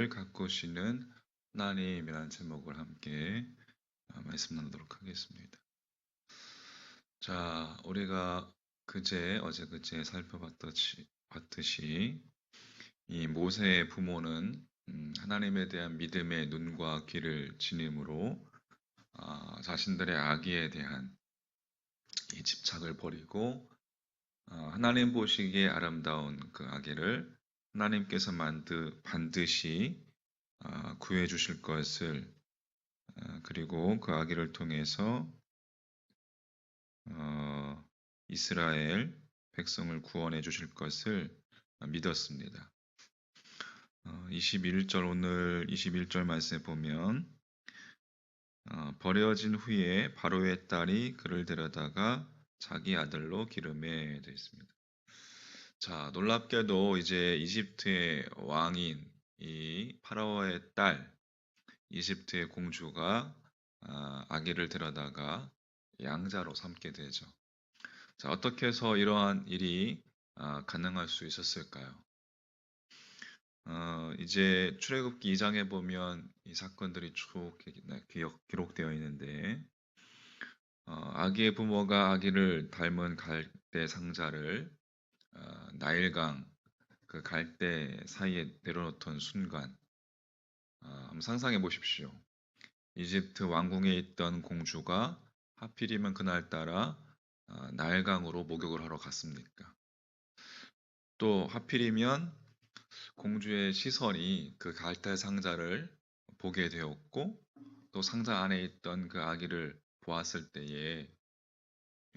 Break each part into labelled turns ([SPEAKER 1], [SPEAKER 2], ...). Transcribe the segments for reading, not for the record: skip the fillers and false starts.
[SPEAKER 1] 우리를 가꾸시는 하나님이라는 제목을 함께 말씀 나누도록 하겠습니다. 자, 우리가 어제 그제 봤듯이 이 모세의 부모는 하나님에 대한 믿음의 눈과 귀를 지님으로 자신들의 악의에 대한 이 집착을 버리고 하나님 보시기에 아름다운 그 아기를 하나님께서 반드시 구해 주실 것을, 그리고 그 아기를 통해서 이스라엘 백성을 구원해 주실 것을 믿었습니다. 오늘 21절 말씀에 보면 버려진 후에 바로의 딸이 그를 데려다가 자기 아들로 기름에 되어 있습니다. 자, 놀랍게도 이제 이집트의 왕인 이 파라오의 딸, 이집트의 공주가 아기를 데려다가 양자로 삼게 되죠. 자, 어떻게 해서 이러한 일이 가능할 수 있었을까요? 이제 출애굽기 2장에 보면 이 사건들이 쭉 기록되어 있는데, 아기의 부모가 아기를 닮은 갈대 상자를 나일강 그 갈대 사이에 내려놓던 순간, 한번 상상해 보십시오. 이집트 왕궁에 있던 공주가 하필이면 그날따라 나일강으로 목욕을 하러 갔습니까? 또 하필이면 공주의 시선이 그 갈대 상자를 보게 되었고, 또 상자 안에 있던 그 아기를 보았을 때에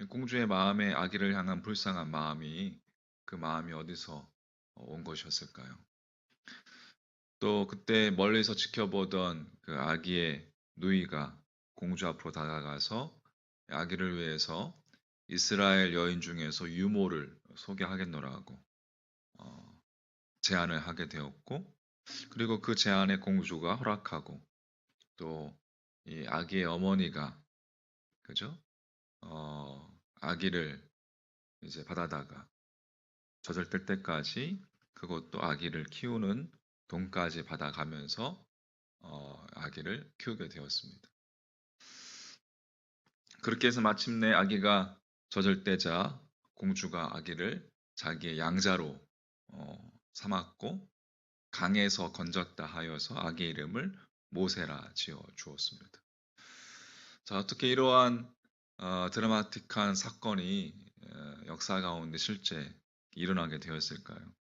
[SPEAKER 1] 공주의 마음에 아기를 향한 불쌍한 마음이, 그 마음이 어디서 온 것이었을까요? 또 그때 멀리서 지켜보던 그 아기의 누이가 공주 앞으로 다가가서 아기를 위해서 이스라엘 여인 중에서 유모를 소개하겠노라고 제안을 하게 되었고, 그리고 그 제안에 공주가 허락하고, 또 이 아기의 어머니가, 그죠? 아기를 이제 받아다가 젖을 뗄 때까지, 그것도 아기를 키우는 돈까지 받아가면서 아기를 키우게 되었습니다. 그렇게 해서 마침내 아기가 젖을 떼자 공주가 아기를 자기의 양자로 삼았고, 강에서 건졌다 하여서 아기의 이름을 모세라 지어 주었습니다. 자, 어떻게 이러한 드라마틱한 사건이 역사 가운데 실제 일어나게 되었을까요?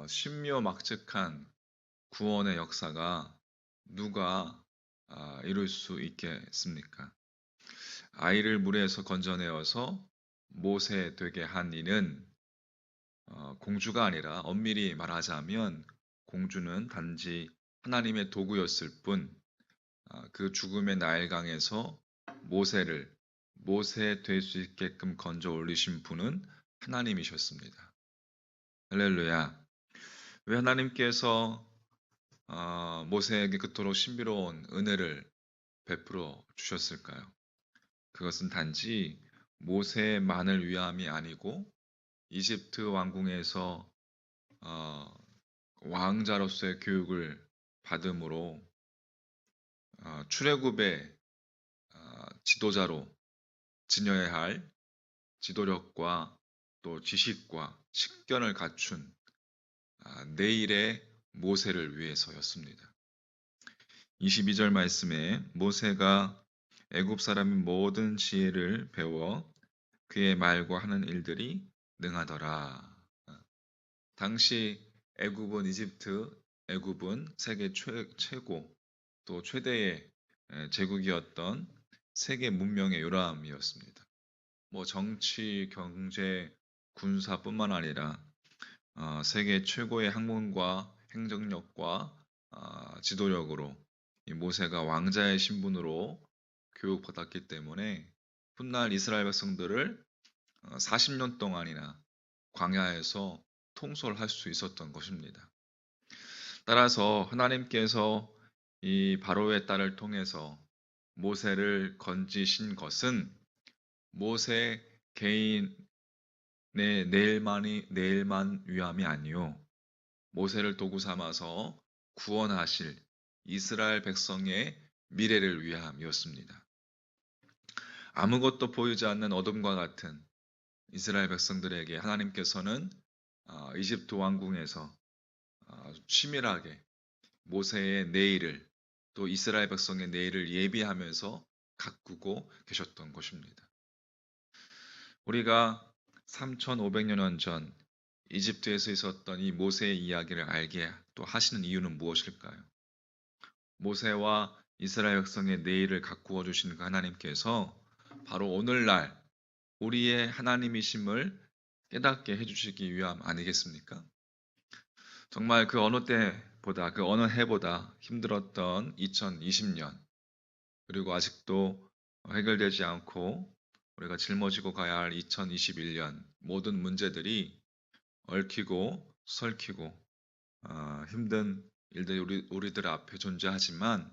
[SPEAKER 1] 신묘막측한 구원의 역사가 누가 이룰 수 있겠습니까? 아이를 물에서 건져내어서 모세 되게 한 이는 공주가 아니라, 엄밀히 말하자면 공주는 단지 하나님의 도구였을 뿐, 그 죽음의 나일강에서 모세 될 수 있게끔 건져 올리신 분은 하나님이셨습니다. 할렐루야. 왜 하나님께서 모세에게 그토록 신비로운 은혜를 베풀어 주셨을까요? 그것은 단지 모세만을 위함이 아니고, 이집트 왕궁에서 왕자로서의 교육을 받음으로 출애굽의 지도자로 지녀야 할 지도력과 또 지식과 식견을 갖춘 내일의 모세를 위해서였습니다. 22절 말씀에 모세가 애굽 사람의 모든 지혜를 배워 그의 말과 하는 일들이 능하더라. 당시 애굽은 세계 최고 또 최대의 제국이었던 세계 문명의 요람이었습니다. 정치, 경제, 군사뿐만 아니라 세계 최고의 학문과 행정력과 지도력으로 이 모세가 왕자의 신분으로 교육받았기 때문에 훗날 이스라엘 백성들을 40년 동안이나 광야에서 통솔할 수 있었던 것입니다. 따라서 하나님께서 이 바로의 딸을 통해서 모세를 건지신 것은 모세 개인의 내일만 위함이 아니요, 모세를 도구 삼아서 구원하실 이스라엘 백성의 미래를 위함이었습니다. 아무것도 보이지 않는 어둠과 같은 이스라엘 백성들에게 하나님께서는 이집트 왕궁에서 치밀하게 모세의 내일을 또 이스라엘 백성의 내일을 예비하면서 가꾸고 계셨던 것입니다. 우리가 3,500여 년 전 이집트에서 있었던 이 모세의 이야기를 알게 또 하시는 이유는 무엇일까요? 모세와 이스라엘 백성의 내일을 가꾸어 주시는 그 하나님께서 바로 오늘날 우리의 하나님이심을 깨닫게 해주시기 위함 아니겠습니까? 정말 그 어느 때보다 그 어느 해보다 힘들었던 2020년 그리고 아직도 해결되지 않고 우리가 짊어지고 가야 할 2021년 모든 문제들이 얽히고 설키고 힘든 일들이 우리들 앞에 존재하지만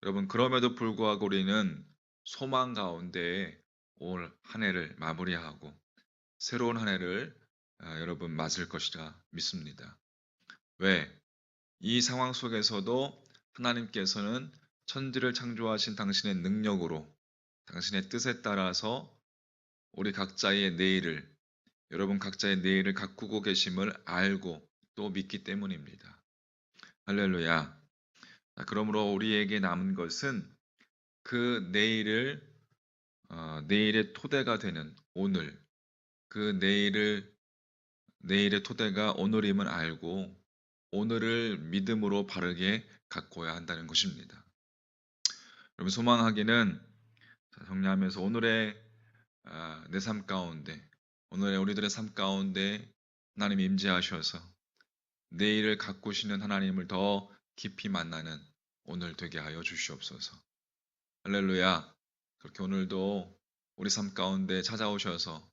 [SPEAKER 1] 여러분 그럼에도 불구하고 우리는 소망 가운데 올 한 해를 마무리하고 새로운 한 해를 여러분 맞을 것이라 믿습니다. 왜? 이 상황 속에서도 하나님께서는 천지를 창조하신 당신의 능력으로 당신의 뜻에 따라서 우리 각자의 내일을 여러분 각자의 내일을 가꾸고 계심을 알고 또 믿기 때문입니다. 할렐루야. 그러므로 우리에게 남은 것은 그 내일의 토대가 되는 오늘, 그 내일의 토대가 오늘임을 알고 오늘을 믿음으로 바르게 가꿔야 한다는 것입니다. 여러분 소망하기는 정리하면서 오늘의 내 삶 가운데 오늘의 우리들의 삶 가운데 하나님 임재하셔서 내일을 가꾸시는 하나님을 더 깊이 만나는 오늘 되게 하여 주시옵소서. 할렐루야. 그렇게 오늘도 우리 삶 가운데 찾아오셔서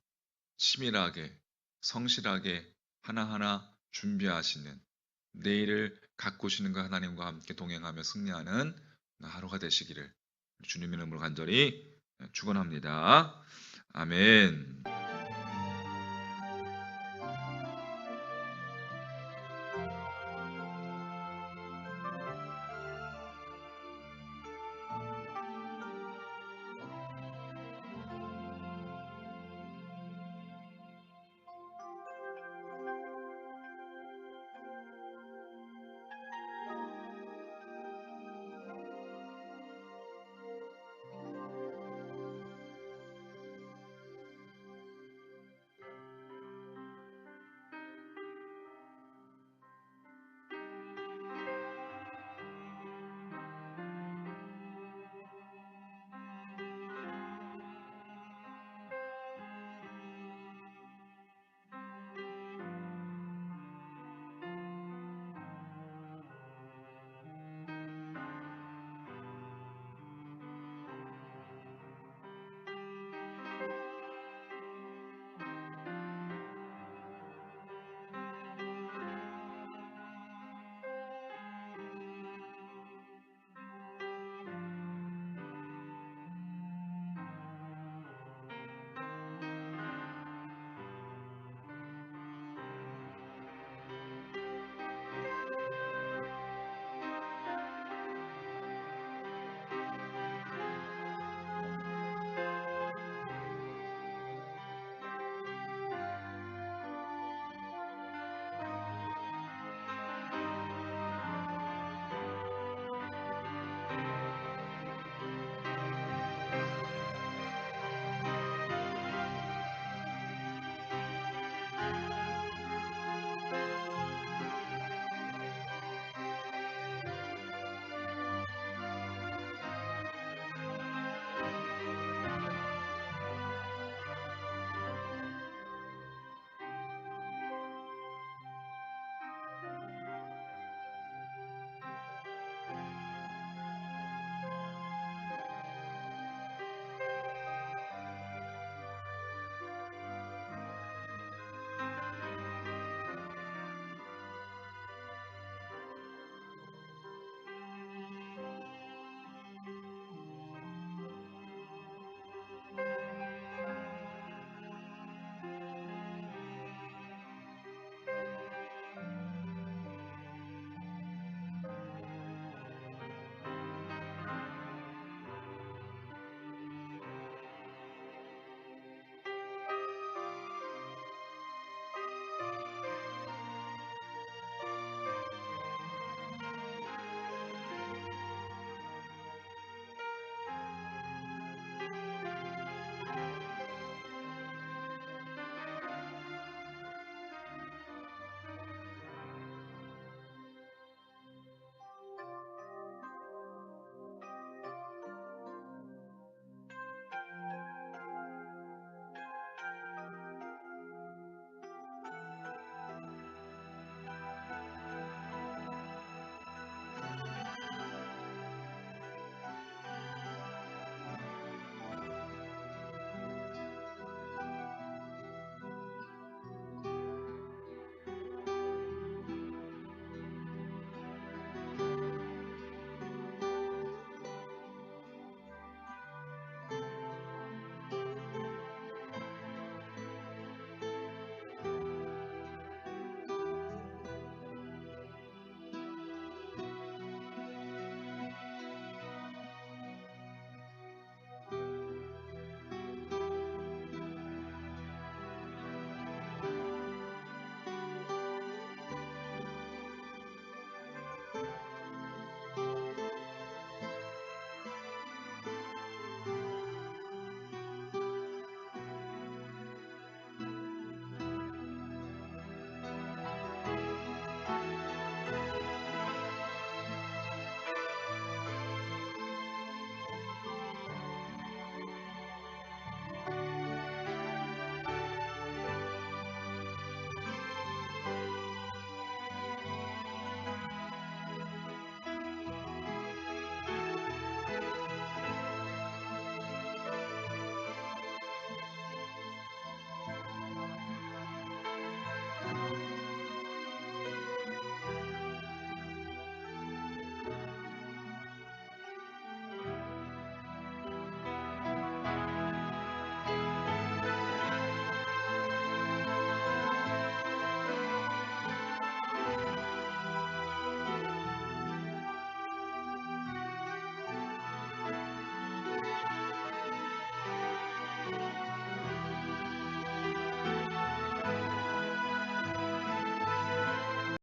[SPEAKER 1] 치밀하게 성실하게 하나하나 준비하시는 내일을 가꾸시는 그 하나님과 함께 동행하며 승리하는 하루가 되시기를 주님 이름으로 간절히 축원합니다. 아멘.